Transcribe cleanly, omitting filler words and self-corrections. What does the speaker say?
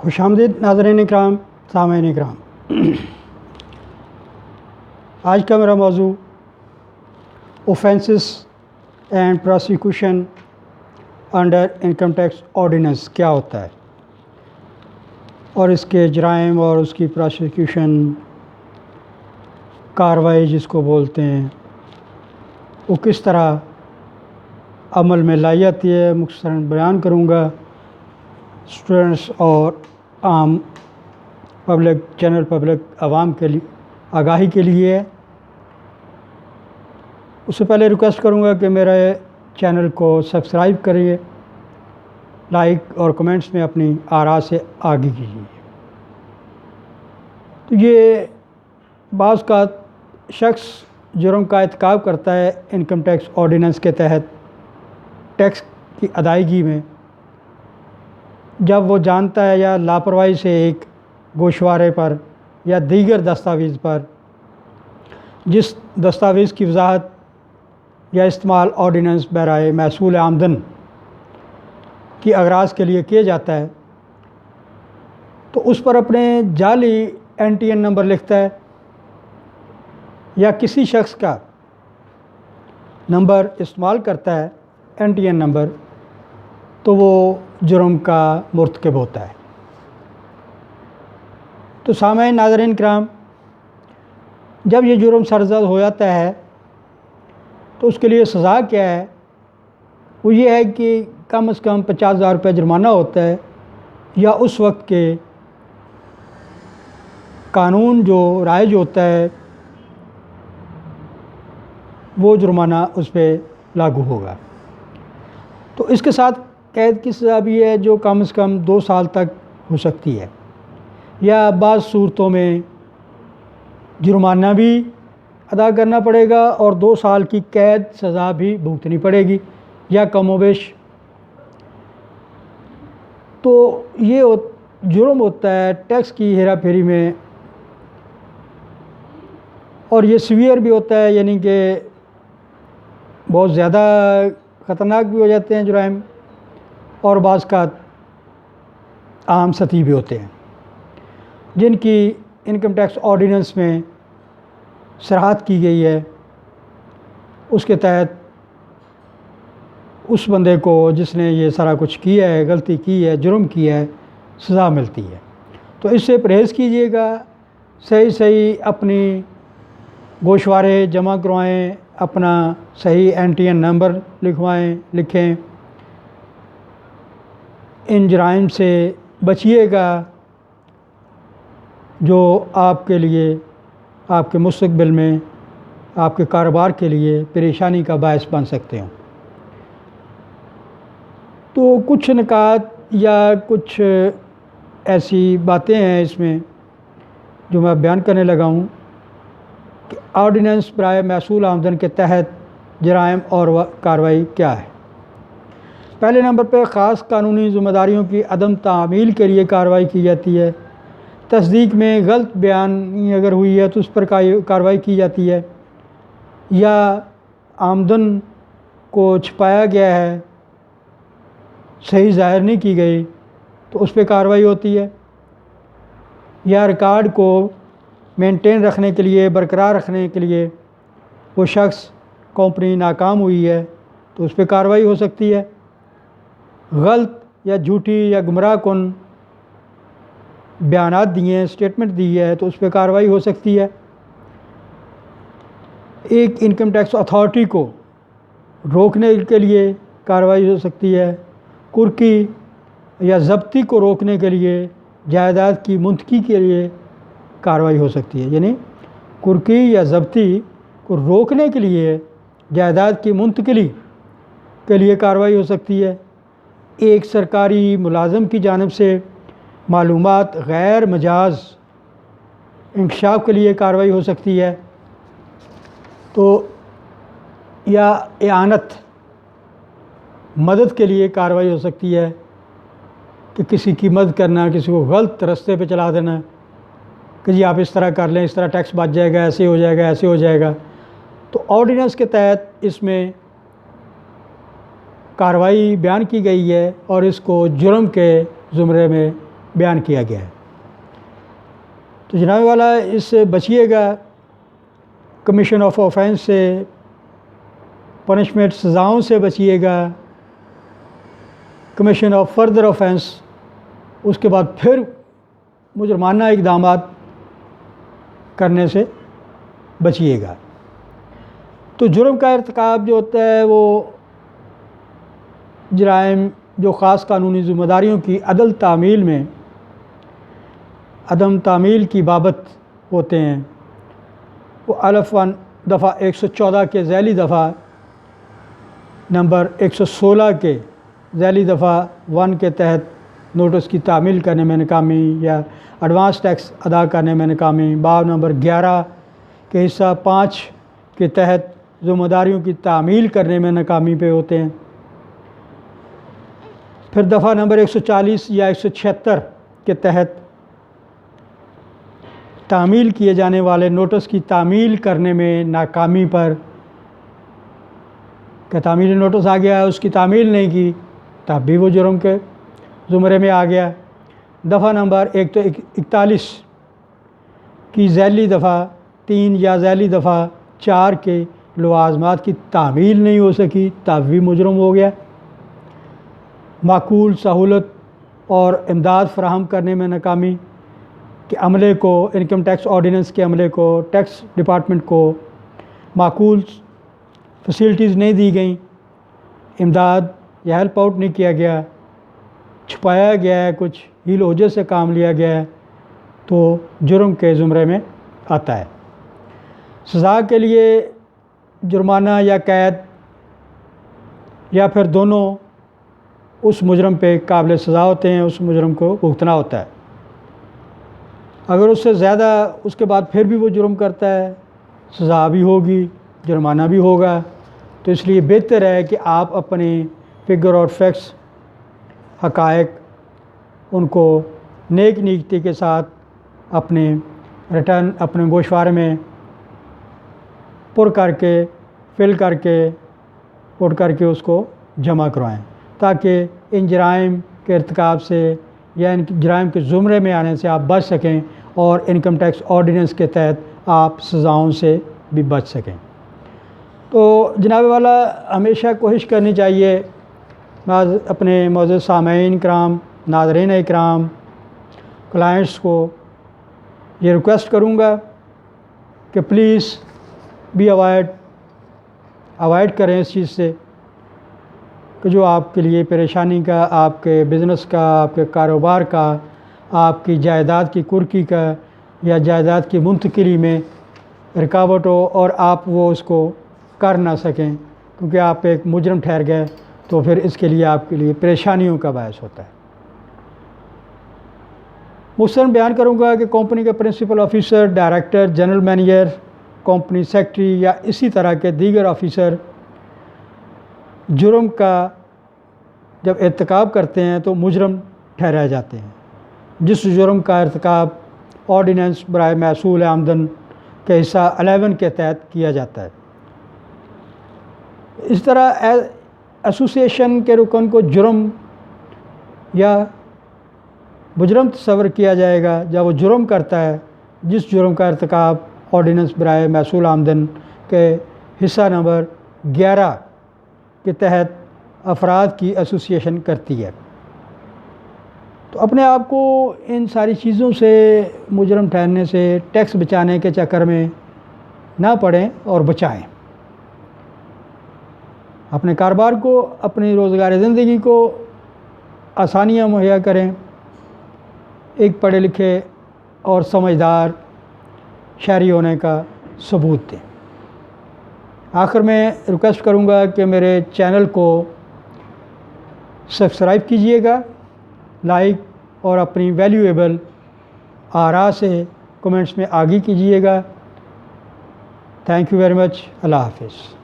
خوش آمدید ناظرین اکرام، سامعین اکرام۔ آج کا میرا موضوع offences and prosecution under income tax ordinance کیا ہوتا ہے اور اس کے جرائم اور اس کی پروسیکیوشن کارروائی جس کو بولتے ہیں وہ کس طرح عمل میں لائی جاتی ہے، مختصراً بیان کروں گا اسٹوڈنٹس اور عام جنرل پبلک عوام کے لیے آگاہی کے لیے ہے۔ اس سے پہلے ریکویسٹ کروں گا کہ میرے چینل کو سبسکرائب کریے، لائک اور کمنٹس میں اپنی آراء سے آگے کیجیے۔ تو یہ بعض کا شخص جرم کا ارتکاب کرتا ہے انکم ٹیکس آرڈیننس کے تحت ٹیکس کی ادائیگی میں، جب وہ جانتا ہے یا لاپرواہی سے ایک گوشوارے پر یا دیگر دستاویز پر جس دستاویز کی وضاحت یا استعمال آرڈیننس برائے محصول آمدن کی اغراض کے لیے کیا جاتا ہے، تو اس پر اپنے جعلی NTN نمبر لکھتا ہے یا کسی شخص کا نمبر استعمال کرتا ہے NTN نمبر، تو وہ جرم کا مرتکب ہوتا ہے۔ تو سامعین ناظرین کرام، جب یہ جرم سرزد ہو جاتا ہے تو اس کے لیے سزا کیا ہے؟ وہ یہ ہے کہ کم از کم 50,000 روپے جرمانہ ہوتا ہے، یا اس وقت کے قانون جو رائج ہوتا ہے وہ جرمانہ اس پہ لاگو ہوگا۔ تو اس کے ساتھ قید کی سزا بھی ہے جو کم از کم 2 سال تک ہو سکتی ہے، یا بعض صورتوں میں جرمانہ بھی ادا کرنا پڑے گا اور 2 سال کی قید سزا بھی بھگتنی پڑے گی، یا کم و بیش۔ تو یہ جرم ہوتا ہے ٹیکس کی ہیرا پھیری میں، اور یہ سیویئر بھی ہوتا ہے، یعنی کہ بہت زیادہ خطرناک بھی ہو جاتے ہیں جرائم، اور بعض کا عام سطحی بھی ہوتے ہیں جن کی انکم ٹیکس آرڈیننس میں صراحت کی گئی ہے۔ اس کے تحت اس بندے کو جس نے یہ سارا کچھ کیا ہے، غلطی کی ہے، جرم کیا ہے، سزا ملتی ہے۔ تو اس سے پرہیز کیجیے گا، صحیح اپنی گوشوارے جمع کروائیں، اپنا صحیح NTN نمبر لکھیں، ان جرائم سے بچیے گا جو آپ کے لیے، آپ کے مستقبل میں، آپ کے کاروبار کے لیے پریشانی کا باعث بن سکتے ہوں۔ تو کچھ نکات یا کچھ ایسی باتیں ہیں اس میں جو میں بیان کرنے لگا ہوں کہ آرڈیننس برائے محصول آمدن کے تحت جرائم اور کارروائی کیا ہے۔ پہلے نمبر پہ خاص قانونی ذمہ داریوں کی عدم تعمیل کے لیے کارروائی کی جاتی ہے۔ تصدیق میں غلط بیانی اگر ہوئی ہے تو اس پر کارروائی کی جاتی ہے، یا آمدن کو چھپایا گیا ہے، صحیح ظاہر نہیں کی گئی تو اس پہ کارروائی ہوتی ہے، یا ریکارڈ کو مینٹین رکھنے کے لیے، برقرار رکھنے کے لیے وہ شخص کمپنی ناکام ہوئی ہے تو اس پہ کارروائی ہو سکتی ہے۔ غلط یا جھوٹی یا گمراہ کن بیانات دیے ہیں، اسٹیٹمنٹ دی ہے تو اس پہ کارروائی ہو سکتی ہے۔ ایک انکم ٹیکس اتھارٹی کو روکنے کے لیے کارروائی ہو سکتی ہے۔ کرکی یا ضبطی کو روکنے کے لیے، جائیداد کی منتقلی کے لیے کارروائی ہو سکتی ہے، یعنی کرکی یا ضبطی کو روکنے کے لیے، جائیداد کی منتقلی کے لیے کارروائی ہو سکتی ہے۔ ایک سرکاری ملازم کی جانب سے معلومات غیر مجاز انکشاف کے لیے کارروائی ہو سکتی ہے۔ تو یا اعانت، مدد کے لیے کارروائی ہو سکتی ہے کہ کسی کی مدد کرنا، کسی کو غلط راستے پہ چلا دینا کہ جی آپ اس طرح کر لیں، اس طرح ٹیکس بچ جائے گا، ایسے ہو جائے گا، ایسے ہو جائے گا۔ تو آرڈیننس کے تحت اس میں کارروائی بیان کی گئی ہے اور اس کو جرم کے زمرے میں بیان کیا گیا ہے۔ تو جناب والا اس سے بچیے گا، کمیشن آف آفینس سے، پنشمنٹ سزاؤں سے بچیے گا، کمیشن آف فردر آفینس، اس کے بعد پھر مجرمانہ اقدامات کرنے سے بچیے گا۔ تو جرم کا ارتکاب جو ہوتا ہے وہ جرائم جو خاص قانونی ذمہ داریوں کی عدم تعمیل کی بابت ہوتے ہیں، وہ الف 1 دفعہ 114 کے ذیلی دفعہ نمبر 116 کے ذیلی دفعہ 1 کے تحت نوٹس کی تعمیل کرنے میں ناکامی یا ایڈوانس ٹیکس ادا کرنے میں ناکامی، باب نمبر 11 کے حصہ 5 کے تحت ذمہ داریوں کی تعمیل کرنے میں ناکامی پہ ہوتے ہیں۔ پھر دفعہ نمبر 140 یا 176 کے تحت تعمیل کیے جانے والے نوٹس کی تعمیل کرنے میں ناکامی پر کہ تعمیلی نوٹس آ گیا ہے، اس کی تعمیل نہیں کی، تب بھی وہ جرم کے زمرے میں آ گیا۔ دفعہ نمبر 141 کی ذیلی دفعہ 3 یا ذیلی دفعہ 4 کے لوازمات کی تعمیل نہیں ہو سکی، تب بھی مجرم ہو گیا۔ معقول سہولت اور امداد فراہم کرنے میں ناکامی کہ عملے کو، انکم ٹیکس آرڈیننس کے عملے کو، ٹیکس ڈپارٹمنٹ کو معقول فیسلٹیز نہیں دی گئیں، امداد یا ہیلپ آؤٹ نہیں کیا گیا، چھپایا گیا ہے، کچھ ہیل ہوجے سے کام لیا گیا ہے، تو جرم کے زمرے میں آتا ہے۔ سزا کے لیے جرمانہ یا قید یا پھر دونوں اس مجرم پہ قابل سزا ہوتے ہیں، اس مجرم کو بھگتنا ہوتا ہے۔ اگر اس سے زیادہ اس کے بعد پھر بھی وہ جرم کرتا ہے، سزا بھی ہوگی، جرمانہ بھی ہوگا۔ تو اس لیے بہتر ہے کہ آپ اپنے فگر اور فیکٹس، حقائق، ان کو نیک نیتی کے ساتھ اپنے ریٹرن، اپنے گوشوارے میں پر کر کے، فل کر کے، پٹ کر کے اس کو جمع کروائیں، تاکہ ان جرائم کے ارتکاب سے یا ان جرائم کے زمرے میں آنے سے آپ بچ سکیں اور انکم ٹیکس آرڈیننس کے تحت آپ سزاؤں سے بھی بچ سکیں۔ تو جناب والا ہمیشہ کوشش کرنی چاہیے، اپنے معزز سامعین کرام، ناظرین اکرام، کلائنٹس کو یہ ریکویسٹ کروں گا کہ پلیز بھی اوائڈ کریں اس چیز سے کہ جو آپ کے لیے پریشانی کا، آپ کے بزنس کا، آپ کے کاروبار کا، آپ کی جائیداد کی کرکی کا یا جائیداد کی منتقلی میں رکاوٹ ہو اور آپ وہ اس کو کر نہ سکیں کیونکہ آپ ایک مجرم ٹھہر گئے، تو پھر اس کے لیے آپ کے لیے پریشانیوں کا باعث ہوتا ہے۔ مختصراً بیان کروں گا کہ کمپنی کے principal officer, director, general manager, company secretary یا اسی طرح کے دیگر آفیسر جرم کا جب ارتکاب کرتے ہیں تو مجرم ٹھہرائے جاتے ہیں، جس جرم کا ارتکاب آرڈیننس برائے محصول آمدن کے حصہ 11 کے تحت کیا جاتا ہے۔ اس طرح ایسوسیشن کے رکن کو جرم یا مجرم تصور کیا جائے گا جب وہ جرم کرتا ہے جس جرم کا ارتکاب آرڈیننس برائے محصول آمدن کے حصہ نمبر 11 کے تحت افراد کی ایسوسیشن کرتی ہے۔ تو اپنے آپ کو ان ساری چیزوں سے، مجرم ٹھہرنے سے، ٹیکس بچانے کے چکر میں نہ پڑیں اور بچائیں۔ اپنے کاروبار کو، اپنی روزگار زندگی کو آسانیاں مہیا کریں، ایک پڑھے لکھے اور سمجھدار شہری ہونے کا ثبوت دیں۔ آخر میں ریکویسٹ کروں گا کہ میرے چینل کو سبسکرائب کیجئے گا، لائک اور اپنی ویلیویبل آراء سے کمنٹس میں آگی کیجئے گا۔ Thank you very much. اللہ حافظ۔